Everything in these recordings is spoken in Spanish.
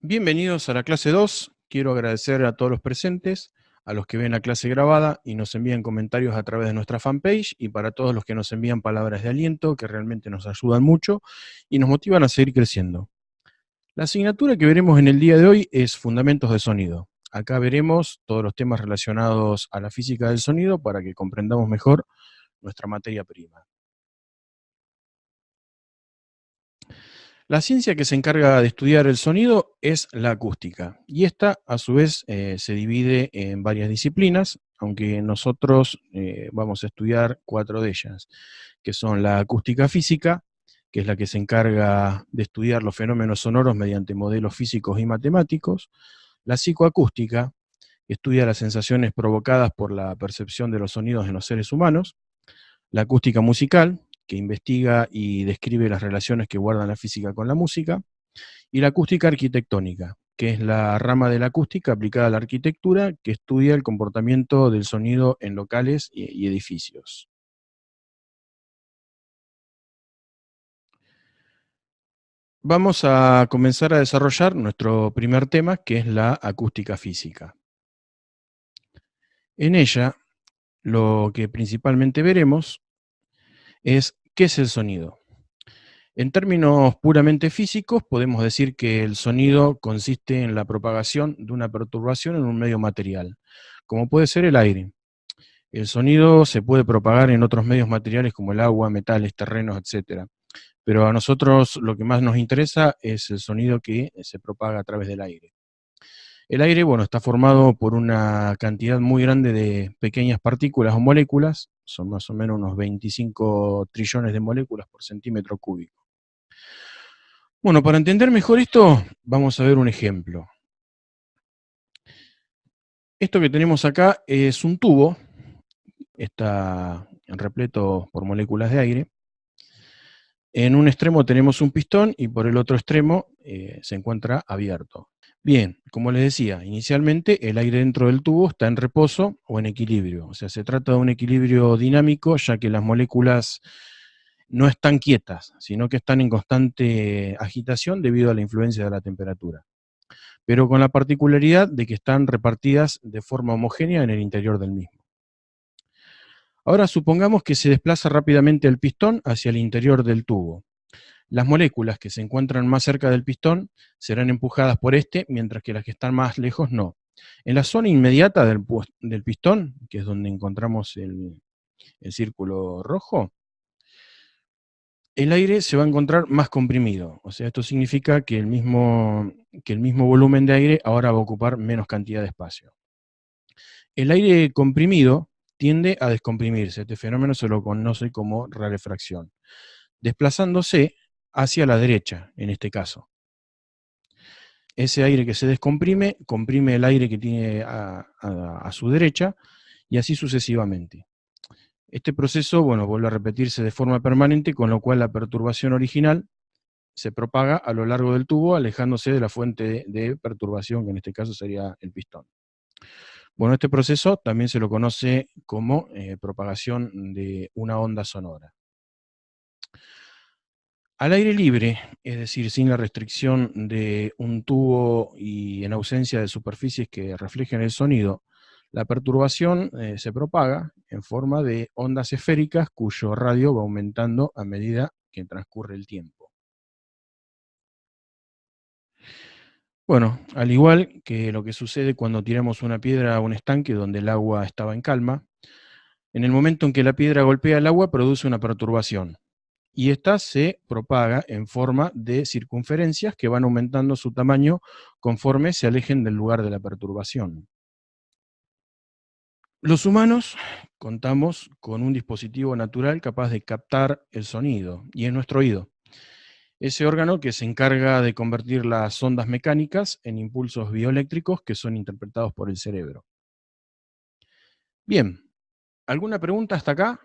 Bienvenidos a la clase 2. Quiero agradecer a todos los presentes, a los que ven la clase grabada y nos envían comentarios a través de nuestra fanpage, y para todos los que nos envían palabras de aliento, que realmente nos ayudan mucho y nos motivan a seguir creciendo. La asignatura que veremos en el día de hoy es Fundamentos de Sonido. Acá veremos todos los temas relacionados a la física del sonido para que comprendamos mejor nuestra materia prima. La ciencia que se encarga de estudiar el sonido es la acústica, y esta a su vez se divide en varias disciplinas, aunque nosotros vamos a estudiar 4 de ellas, que son la acústica física, que es la que se encarga de estudiar los fenómenos sonoros mediante modelos físicos y matemáticos; la psicoacústica, que estudia las sensaciones provocadas por la percepción de los sonidos en los seres humanos; la acústica musical, que investiga y describe las relaciones que guardan la física con la música; y la acústica arquitectónica, que es la rama de la acústica aplicada a la arquitectura, que estudia el comportamiento del sonido en locales y edificios. Vamos a comenzar a desarrollar nuestro primer tema, que es la acústica física. En ella, lo que principalmente veremos es qué es el sonido. En términos puramente físicos, podemos decir que el sonido consiste en la propagación de una perturbación en un medio material, como puede ser el aire. El sonido se puede propagar en otros medios materiales como el agua, metales, terrenos, etc. Pero a nosotros lo que más nos interesa es el sonido que se propaga a través del aire. El aire, bueno, está formado por una cantidad muy grande de pequeñas partículas o moléculas, son más o menos unos 25 trillones de moléculas por centímetro cúbico. Bueno, para entender mejor esto, vamos a ver un ejemplo. Esto que tenemos acá es un tubo, está repleto por moléculas de aire. En un extremo tenemos un pistón y por el otro extremo se encuentra abierto. Bien, como les decía, inicialmente el aire dentro del tubo está en reposo o en equilibrio. O sea, se trata de un equilibrio dinámico, ya que las moléculas no están quietas, sino que están en constante agitación debido a la influencia de la temperatura, pero con la particularidad de que están repartidas de forma homogénea en el interior del mismo. Ahora supongamos que se desplaza rápidamente el pistón hacia el interior del tubo. Las moléculas que se encuentran más cerca del pistón serán empujadas por este, mientras que las que están más lejos no. En la zona inmediata del pistón, que es donde encontramos el círculo rojo, el aire se va a encontrar más comprimido. O sea, esto significa que el mismo volumen de aire ahora va a ocupar menos cantidad de espacio. El aire comprimido tiende a descomprimirse. Este fenómeno se lo conoce como rarefacción, desplazándose hacia la derecha, en este caso. Ese aire que se descomprime, comprime el aire que tiene a su derecha, y así sucesivamente. Este proceso, bueno, vuelve a repetirse de forma permanente, con lo cual la perturbación original se propaga a lo largo del tubo, alejándose de la fuente de perturbación, que en este caso sería el pistón. Bueno, este proceso también se lo conoce como propagación de una onda sonora. Al aire libre, es decir, sin la restricción de un tubo y en ausencia de superficies que reflejen el sonido, la perturbación se propaga en forma de ondas esféricas cuyo radio va aumentando a medida que transcurre el tiempo. Bueno, al igual que lo que sucede cuando tiramos una piedra a un estanque donde el agua estaba en calma, en el momento en que la piedra golpea el agua produce una perturbación, y esta se propaga en forma de circunferencias que van aumentando su tamaño conforme se alejen del lugar de la perturbación. Los humanos contamos con un dispositivo natural capaz de captar el sonido, y es nuestro oído, ese órgano que se encarga de convertir las ondas mecánicas en impulsos bioeléctricos que son interpretados por el cerebro. Bien, ¿alguna pregunta hasta acá?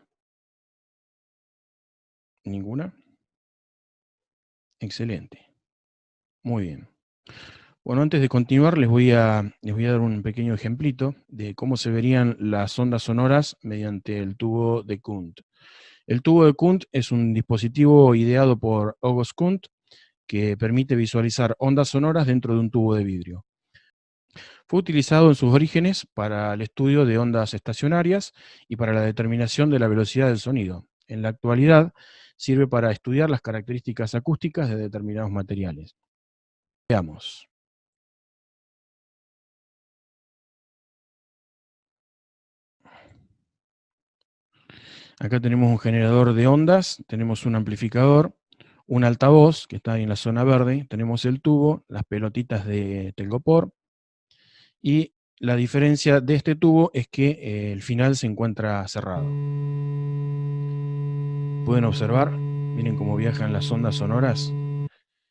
¿Ninguna? Excelente. Muy bien. Bueno, antes de continuar, les voy a dar un pequeño ejemplito de cómo se verían las ondas sonoras mediante el tubo de Kundt. El tubo de Kundt es un dispositivo ideado por August Kundt, que permite visualizar ondas sonoras dentro de un tubo de vidrio. Fue utilizado en sus orígenes para el estudio de ondas estacionarias y para la determinación de la velocidad del sonido. En la actualidad sirve para estudiar las características acústicas de determinados materiales. Veamos. Acá tenemos un generador de ondas, tenemos un amplificador, un altavoz que está ahí en la zona verde, tenemos el tubo, las pelotitas de telgopor, y la diferencia de este tubo es que el final se encuentra cerrado. Pueden observar, miren cómo viajan las ondas sonoras,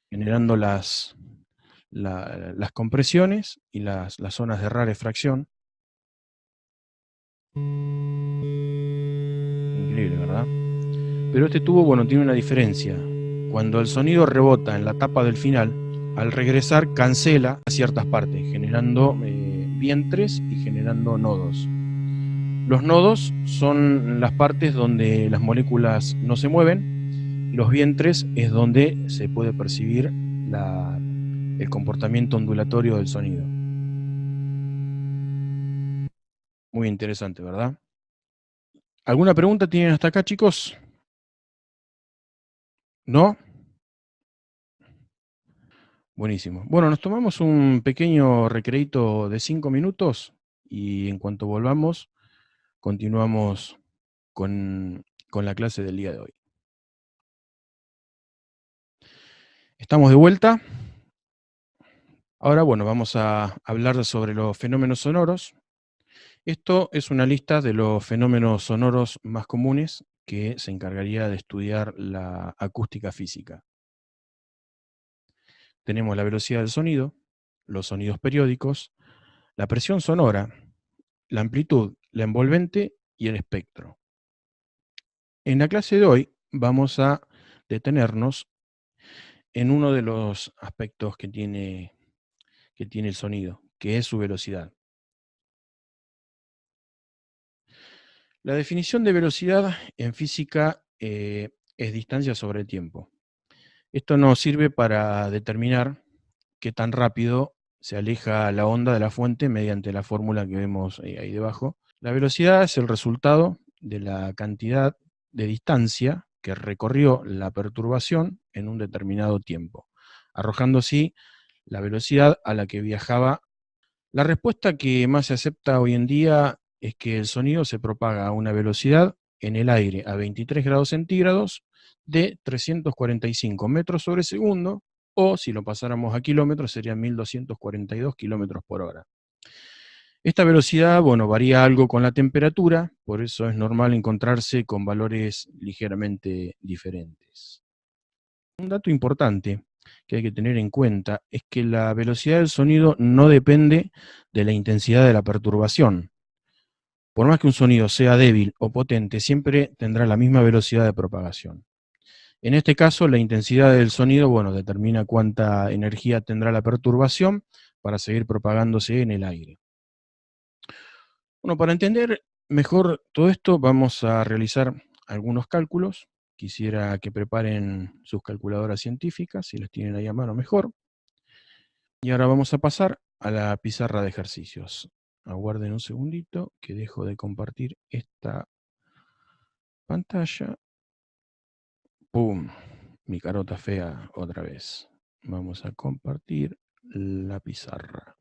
generando las compresiones y las zonas de rarefacción. Increíble, ¿verdad? Pero este tubo, bueno, tiene una diferencia. Cuando el sonido rebota en la tapa del final, al regresar cancela ciertas partes, generando vientres y generando nodos. Los nodos son las partes donde las moléculas no se mueven, y los vientres es donde se puede percibir el comportamiento ondulatorio del sonido. Muy interesante, ¿verdad? ¿Alguna pregunta tienen hasta acá, chicos? ¿No? Buenísimo. Bueno, nos tomamos un pequeño recreito de 5 minutos y en cuanto volvamos, continuamos con la clase del día de hoy. Estamos de vuelta. Ahora, bueno, vamos a hablar sobre los fenómenos sonoros. Esto es una lista de los fenómenos sonoros más comunes que se encargaría de estudiar la acústica física. Tenemos la velocidad del sonido, los sonidos periódicos, la presión sonora, la amplitud, la envolvente y el espectro. En la clase de hoy vamos a detenernos en uno de los aspectos que tiene el sonido, que es su velocidad. La definición de velocidad en física es distancia sobre el tiempo. Esto nos sirve para determinar qué tan rápido se aleja la onda de la fuente mediante la fórmula que vemos ahí debajo. La velocidad es el resultado de la cantidad de distancia que recorrió la perturbación en un determinado tiempo, arrojando así la velocidad a la que viajaba. La respuesta que más se acepta hoy en día es que el sonido se propaga a una velocidad en el aire a 23 grados centígrados de 345 metros sobre segundo, o si lo pasáramos a kilómetros serían 1242 kilómetros por hora. Esta velocidad, bueno, varía algo con la temperatura, por eso es normal encontrarse con valores ligeramente diferentes. Un dato importante que hay que tener en cuenta es que la velocidad del sonido no depende de la intensidad de la perturbación. Por más que un sonido sea débil o potente, siempre tendrá la misma velocidad de propagación. En este caso, la intensidad del sonido, bueno, determina cuánta energía tendrá la perturbación para seguir propagándose en el aire. Bueno, para entender mejor todo esto, vamos a realizar algunos cálculos. Quisiera que preparen sus calculadoras científicas, si las tienen ahí a mano mejor. Y ahora vamos a pasar a la pizarra de ejercicios. Aguarden un segundito que dejo de compartir esta pantalla. ¡Pum! Mi carota fea otra vez. Vamos a compartir la pizarra.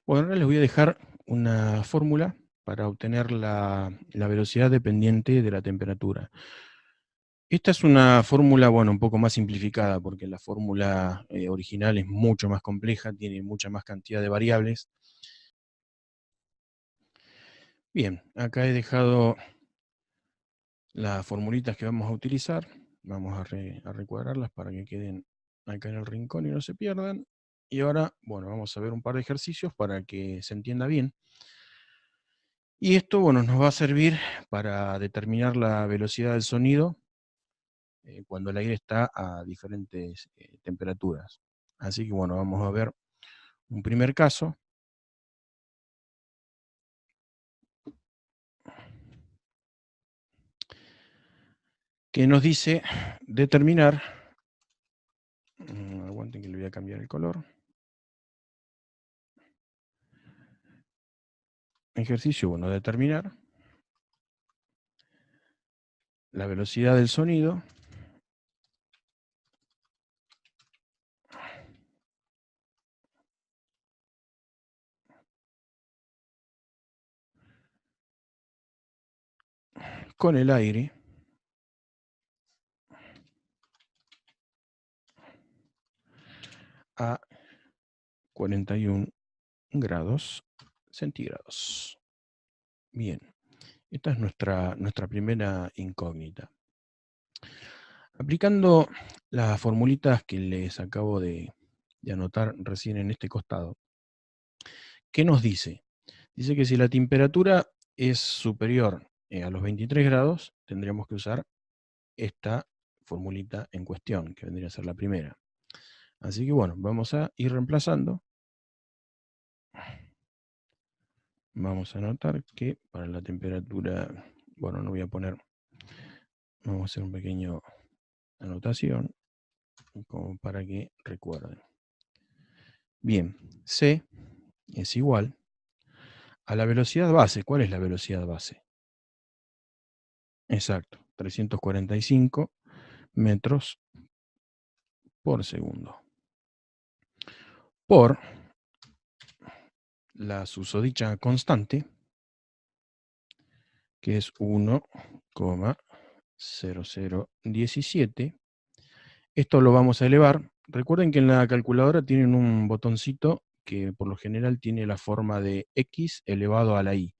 Bueno, ahora les voy a dejar una fórmula para obtener la velocidad dependiente de la temperatura. Esta es una fórmula, bueno, un poco más simplificada, porque la fórmula original es mucho más compleja, tiene mucha más cantidad de variables. Bien, acá he dejado las formulitas que vamos a utilizar. Vamos a recuadrarlas para que queden acá en el rincón y no se pierdan. Y ahora, bueno, vamos a ver un par de ejercicios para que se entienda bien. Y esto, bueno, nos va a servir para determinar la velocidad del sonido cuando el aire está a diferentes temperaturas. Así que, bueno, vamos a ver un primer caso. Que nos dice determinar a cambiar el color. Ejercicio 1, determinar la velocidad del sonido con el aire a 41 grados centígrados. Bien, esta es nuestra primera incógnita. Aplicando las formulitas que les acabo de anotar recién en este costado, ¿qué nos dice? Dice que si la temperatura es superior a los 23 grados, tendríamos que usar esta formulita en cuestión, que vendría a ser la primera. Así que bueno, vamos a ir reemplazando. Vamos a anotar que para la temperatura, bueno, no voy a poner, vamos a hacer un pequeño anotación, como para que recuerden. Bien, C es igual a la velocidad base. ¿Cuál es la velocidad base? Exacto, 345 metros por segundo. Por la susodicha constante, que es 1,0017. Esto lo vamos a elevar. Recuerden que en la calculadora tienen un botoncito que por lo general tiene la forma de x elevado a la y.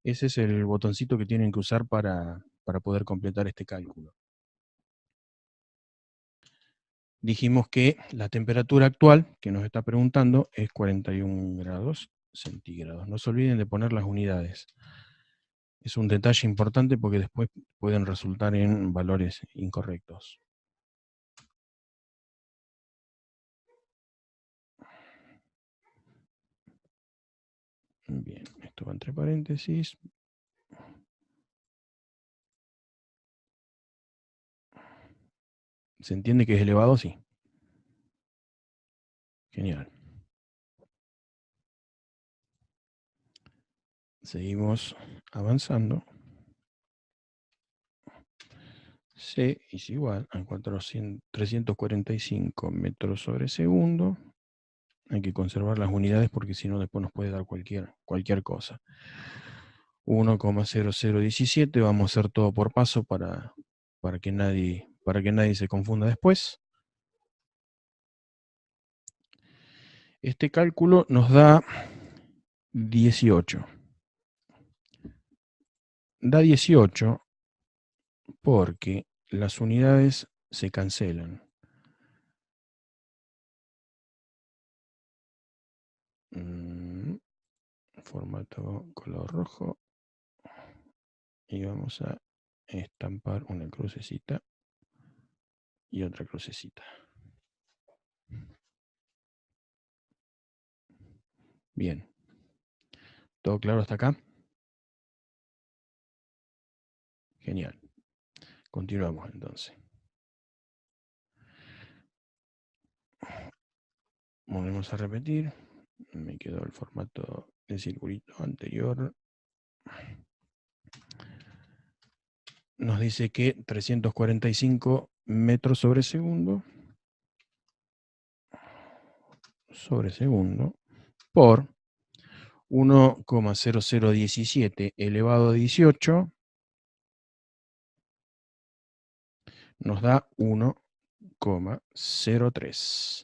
Ese es el botoncito que tienen que usar para poder completar este cálculo. Dijimos que la temperatura actual que nos está preguntando es 41 grados centígrados. No se olviden de poner las unidades. Es un detalle importante porque después pueden resultar en valores incorrectos. Bien, esto va entre paréntesis. ¿Se entiende que es elevado? Sí. Genial. Seguimos avanzando. C es igual a 345 metros sobre segundo. Hay que conservar las unidades porque si no después nos puede dar cualquier cosa. 1,0017, vamos a hacer todo por paso para que nadie se confunda después. Este cálculo nos da 18. Da 18 porque las unidades se cancelan. Formato color rojo. Y vamos a estampar una crucecita y otra crucecita. Bien. ¿Todo claro hasta acá? Genial. Continuamos entonces. Volvemos a repetir. Me quedó el formato del circulito anterior. Nos dice que 345 metros sobre segundo por 1,0017 elevado a 18 nos da 1,03.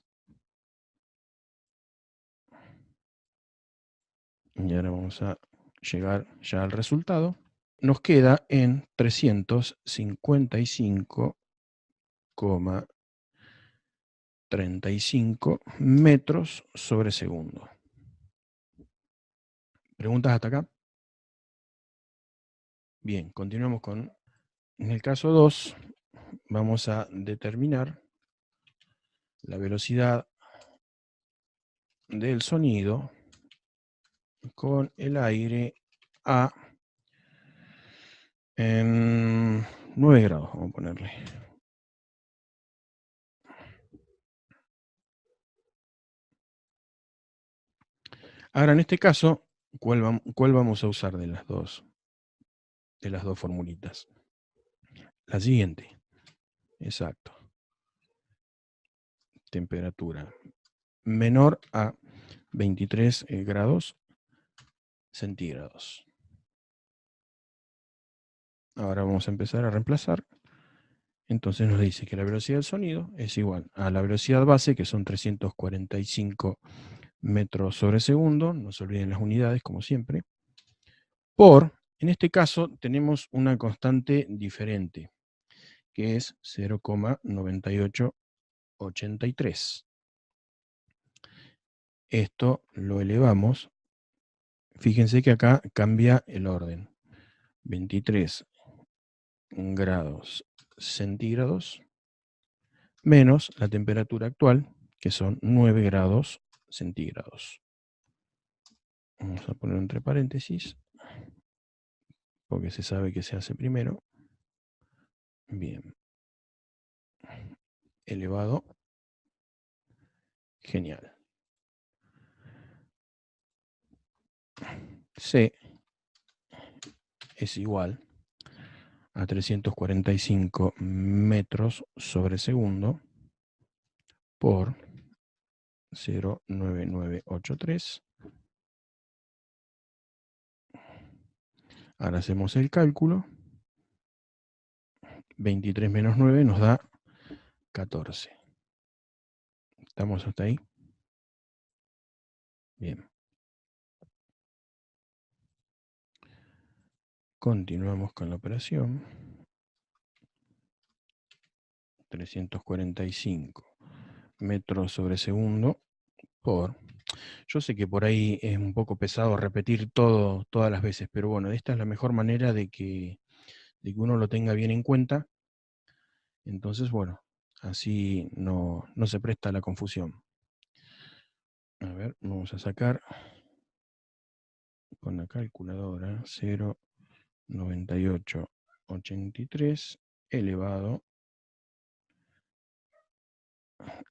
Y ahora vamos a llegar ya al resultado. Nos queda en 355,35 metros sobre segundo. ¿Preguntas hasta acá? Bien, continuamos con... En el caso 2, vamos a determinar la velocidad del sonido con el aire a 9 grados, vamos a ponerle. Ahora, en este caso, ¿cuál vamos a usar de las dos formulitas? La siguiente. Exacto. Temperatura menor a 23 grados centígrados. Ahora vamos a empezar a reemplazar. Entonces nos dice que la velocidad del sonido es igual a la velocidad base, que son 345 metros sobre segundo, no se olviden las unidades como siempre, en este caso tenemos una constante diferente, que es 0,9883. Esto lo elevamos, fíjense que acá cambia el orden, 23 grados centígrados menos la temperatura actual, que son 9 grados centígrados. Vamos a poner entre paréntesis, porque se sabe que se hace primero. Bien. Elevado. Genial. C es igual a 345 metros sobre segundo por 0,9983. Ahora hacemos el cálculo. 23 menos 9 nos da 14. ¿Estamos hasta ahí? Bien. Continuamos con la operación. 345 metros sobre segundo por... Yo sé que por ahí es un poco pesado repetir todo todas las veces, pero bueno, esta es la mejor manera de que uno lo tenga bien en cuenta. Entonces, bueno, así no se presta a la confusión. A ver, vamos a sacar con la calculadora 0,9883 elevado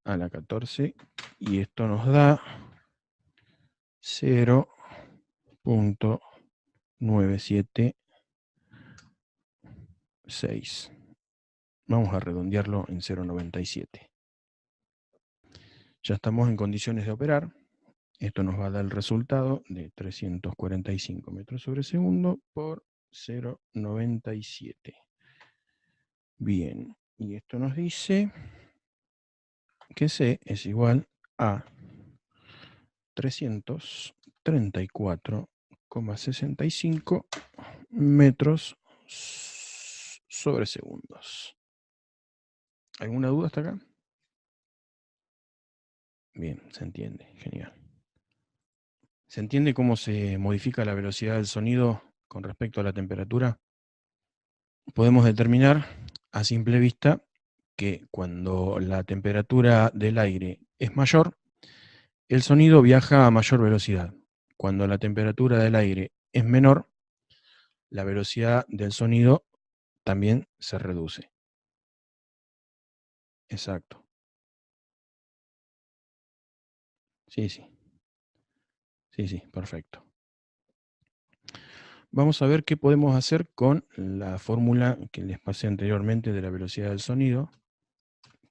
a la 14, y esto nos da 0,976. Vamos a redondearlo en 0,97. Ya estamos en condiciones de operar. Esto nos va a dar el resultado de 345 metros sobre segundo por 0,97. Bien, y esto nos dice que C es igual a 334,65 metros sobre segundos. ¿Alguna duda hasta acá? Bien, se entiende, genial. ¿Se entiende cómo se modifica la velocidad del sonido con respecto a la temperatura? Podemos determinar a simple vista que cuando la temperatura del aire es mayor, el sonido viaja a mayor velocidad. Cuando la temperatura del aire es menor, la velocidad del sonido también se reduce. Exacto. Sí, sí. Sí, sí, perfecto. Vamos a ver qué podemos hacer con la fórmula que les pasé anteriormente de la velocidad del sonido,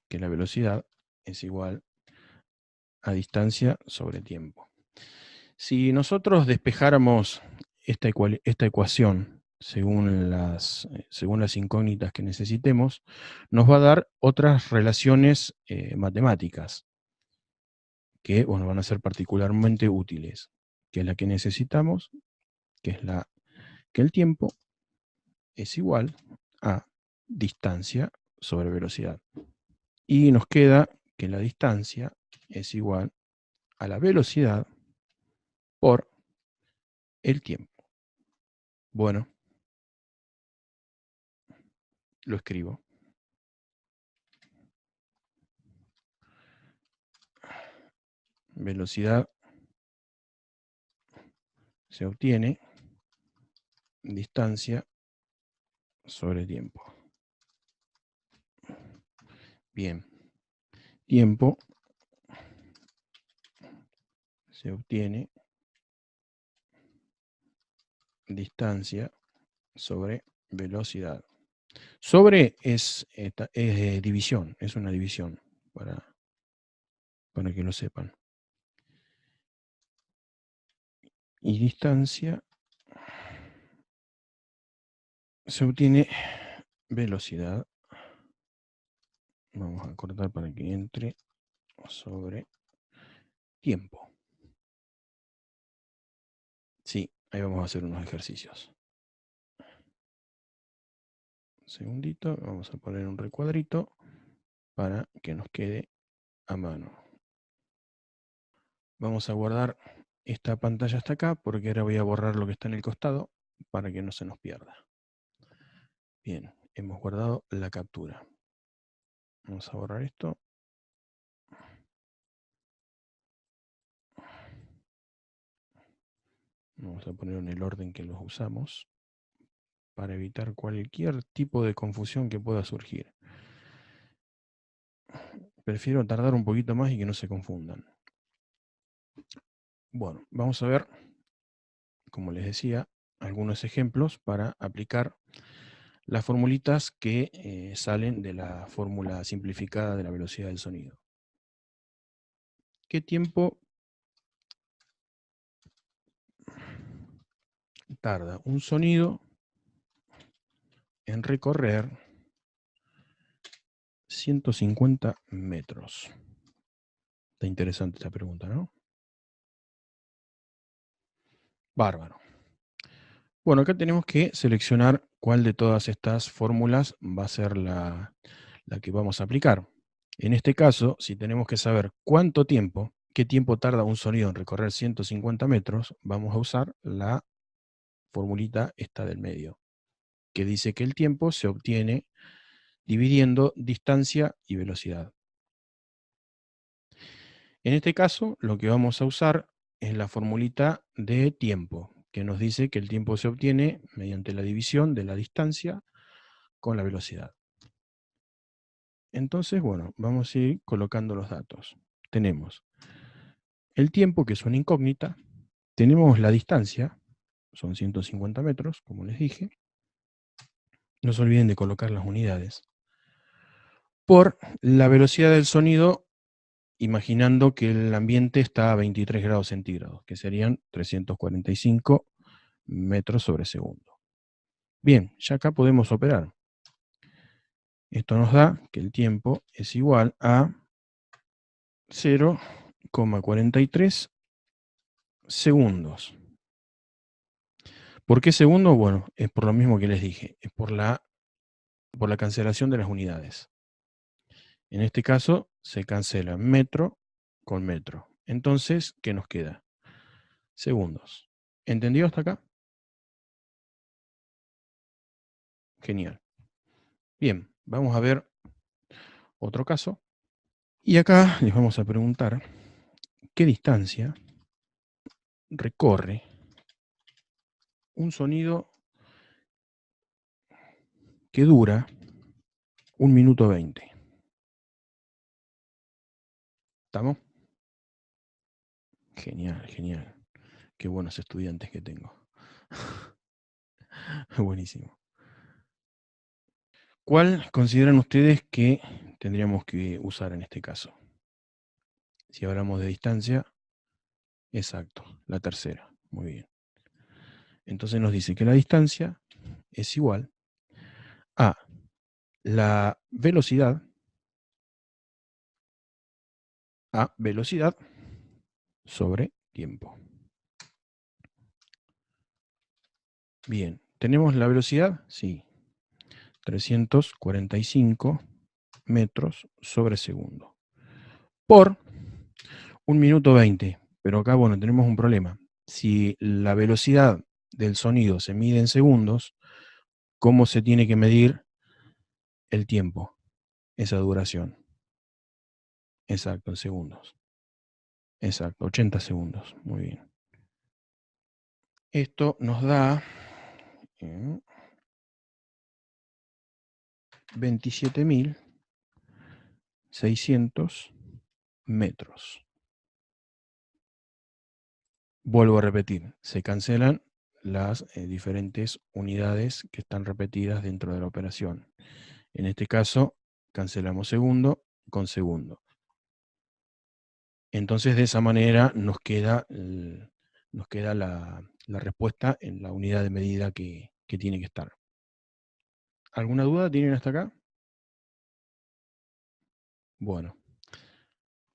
que la velocidad es igual a distancia sobre tiempo. Si nosotros despejáramos esta ecuación según las incógnitas que necesitemos, nos va a dar otras relaciones matemáticas que, bueno, van a ser particularmente útiles, que es la que necesitamos, que es que el tiempo es igual a distancia sobre velocidad. Y nos queda que la distancia es igual a la velocidad por el tiempo. Bueno, lo escribo. Velocidad se obtiene distancia sobre tiempo. Bien. Tiempo se obtiene distancia sobre velocidad. Sobre es división, es una división, para que lo sepan. Y distancia se obtiene velocidad. Vamos a cortar para que entre sobre tiempo. Sí, ahí vamos a hacer unos ejercicios. Un segundito, vamos a poner un recuadrito para que nos quede a mano. Vamos a guardar esta pantalla hasta acá, porque ahora voy a borrar lo que está en el costado para que no se nos pierda. Bien, hemos guardado la captura. Vamos a borrar esto. Vamos a poner en el orden que los usamos para evitar cualquier tipo de confusión que pueda surgir. Prefiero tardar un poquito más y que no se confundan. Bueno, vamos a ver, como les decía, algunos ejemplos para aplicar las formulitas que salen de la fórmula simplificada de la velocidad del sonido. ¿Qué tiempo tarda un sonido en recorrer 150 metros? Está interesante esta pregunta, ¿no? Bárbaro. Bueno, acá tenemos que seleccionar cuál de todas estas fórmulas va a ser la que vamos a aplicar. En este caso, si tenemos que saber qué tiempo tarda un sonido en recorrer 150 metros, vamos a usar la formulita esta del medio, que dice que el tiempo se obtiene dividiendo distancia y velocidad. En este caso, lo que vamos a usar es la formulita de tiempo, que nos dice que el tiempo se obtiene mediante la división de la distancia con la velocidad. Entonces, bueno, vamos a ir colocando los datos. Tenemos el tiempo, que es una incógnita. Tenemos la distancia, son 150 metros, como les dije. No se olviden de colocar las unidades. Por la velocidad del sonido, imaginando que el ambiente está a 23 grados centígrados, que serían 345 metros sobre segundo. Bien, ya acá podemos operar. Esto nos da que el tiempo es igual a 0,43 segundos. ¿Por qué segundos? Bueno, es por lo mismo que les dije, es por la cancelación de las unidades. En este caso se cancela metro con metro. Entonces, ¿qué nos queda? Segundos. ¿Entendido hasta acá? Genial. Bien, vamos a ver otro caso. Y acá les vamos a preguntar qué distancia recorre un sonido que dura 1 minuto 20. ¿Estamos? Genial, genial. Qué buenos estudiantes que tengo. Buenísimo. ¿Cuál consideran ustedes que tendríamos que usar en este caso? Si hablamos de distancia, exacto, la tercera. Muy bien. Entonces nos dice que la distancia es igual a la velocidad sobre tiempo. Bien, ¿tenemos la velocidad? Sí. 345 metros sobre segundo. Por 1 minuto 20. Pero acá, bueno, tenemos un problema. Si la velocidad del sonido se mide en segundos, ¿cómo se tiene que medir el tiempo? Esa duración. Exacto, en segundos. Exacto, 80 segundos. Muy bien. Esto nos da 27.600 metros. Vuelvo a repetir, se cancelan las diferentes unidades que están repetidas dentro de la operación. En este caso, cancelamos segundo con segundo. Entonces, de esa manera nos queda la respuesta en la unidad de medida que tiene que estar. ¿Alguna duda tienen hasta acá? Bueno,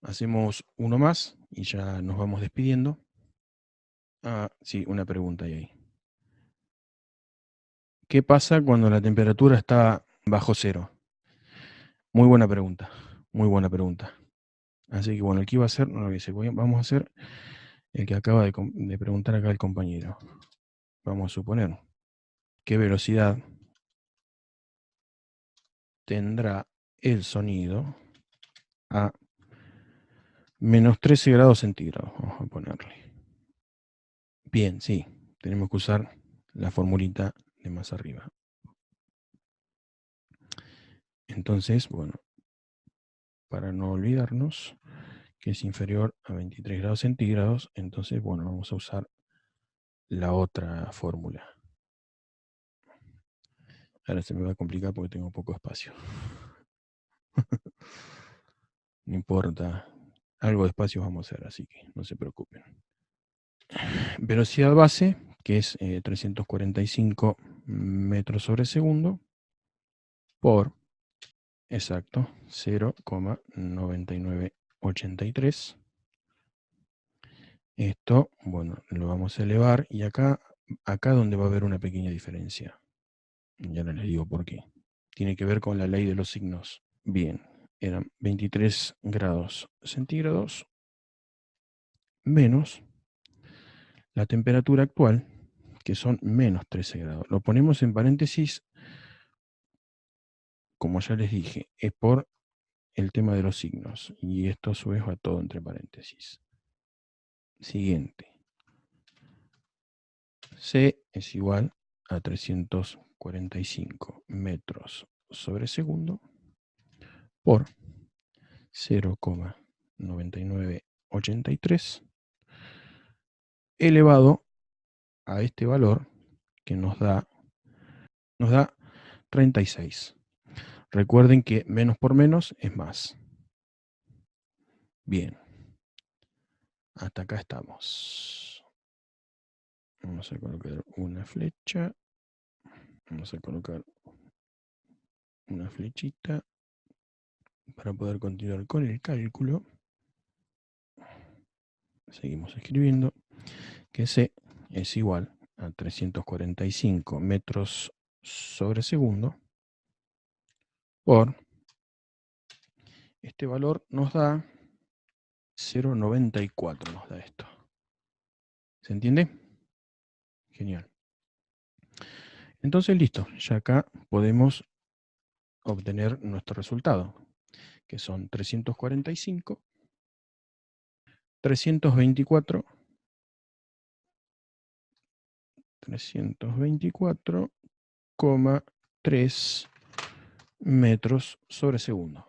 hacemos uno más y ya nos vamos despidiendo. Ah, sí, una pregunta ahí. ¿Qué pasa cuando la temperatura está bajo cero? Muy buena pregunta, muy buena pregunta. Así que bueno, el que iba a hacer, no lo hice. Vamos a hacer el que acaba de preguntar acá el compañero. Vamos a suponer qué velocidad tendrá el sonido a menos 13 grados centígrados. Vamos a ponerle. Bien, sí, tenemos que usar la formulita de más arriba. Entonces, bueno, para no olvidarnos que es inferior a 23 grados centígrados, entonces, bueno, vamos a usar la otra fórmula. Ahora se me va a complicar porque tengo poco espacio. No importa, algo de espacio vamos a hacer, así que no se preocupen. Velocidad base, que es 345 metros sobre segundo, por, exacto, 0,9983. Esto, bueno, lo vamos a elevar y acá donde va a haber una pequeña diferencia. Ya no les digo por qué. Tiene que ver con la ley de los signos. Bien, eran 23 grados centígrados menos la temperatura actual, que son menos 13 grados. Lo ponemos en paréntesis, como ya les dije, es por el tema de los signos. Y esto a su vez va todo entre paréntesis. Siguiente. C es igual a 345 metros sobre segundo por 0,9983 elevado a este valor que nos da 36. Recuerden que menos por menos es más. Bien. Hasta acá estamos. Vamos a colocar una flecha. Vamos a colocar una flechita para poder continuar con el cálculo. Seguimos escribiendo que C es igual a 345 metros sobre segundo por este valor nos da 0,94 nos da esto. ¿Se entiende? Genial. Entonces listo, ya acá podemos obtener nuestro resultado, que son 345, 324,3 metros sobre segundo.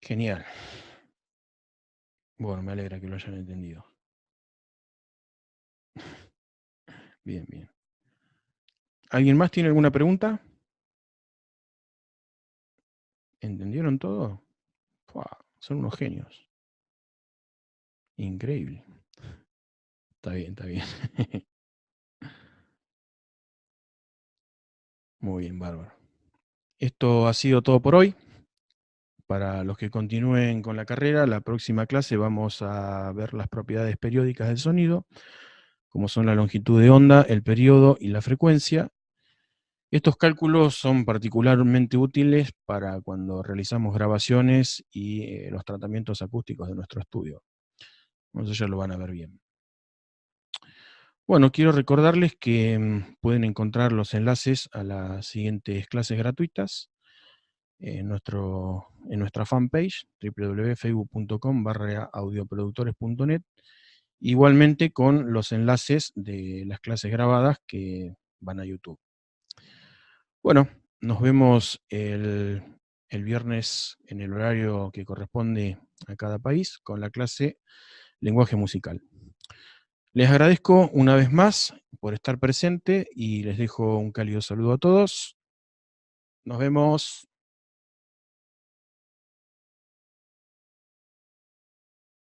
Genial. Bueno, me alegra que lo hayan entendido. Bien, bien. ¿Alguien más tiene alguna pregunta? ¿Entendieron todo? ¡Fua! Son unos genios. Increíble. Está bien, está bien. Muy bien, bárbaro. Esto ha sido todo por hoy. Para los que continúen con la carrera, la próxima clase vamos a ver las propiedades periódicas del sonido, como son la longitud de onda, el periodo y la frecuencia. Estos cálculos son particularmente útiles para cuando realizamos grabaciones y los tratamientos acústicos de nuestro estudio. Entonces ya lo van a ver bien. Bueno, quiero recordarles que pueden encontrar los enlaces a las siguientes clases gratuitas en nuestra fanpage www.facebook.com/audioproductores.net, igualmente con los enlaces de las clases grabadas que van a YouTube. Bueno, nos vemos el viernes en el horario que corresponde a cada país con la clase lenguaje musical. Les agradezco una vez más por estar presente y les dejo un cálido saludo a todos. Nos vemos.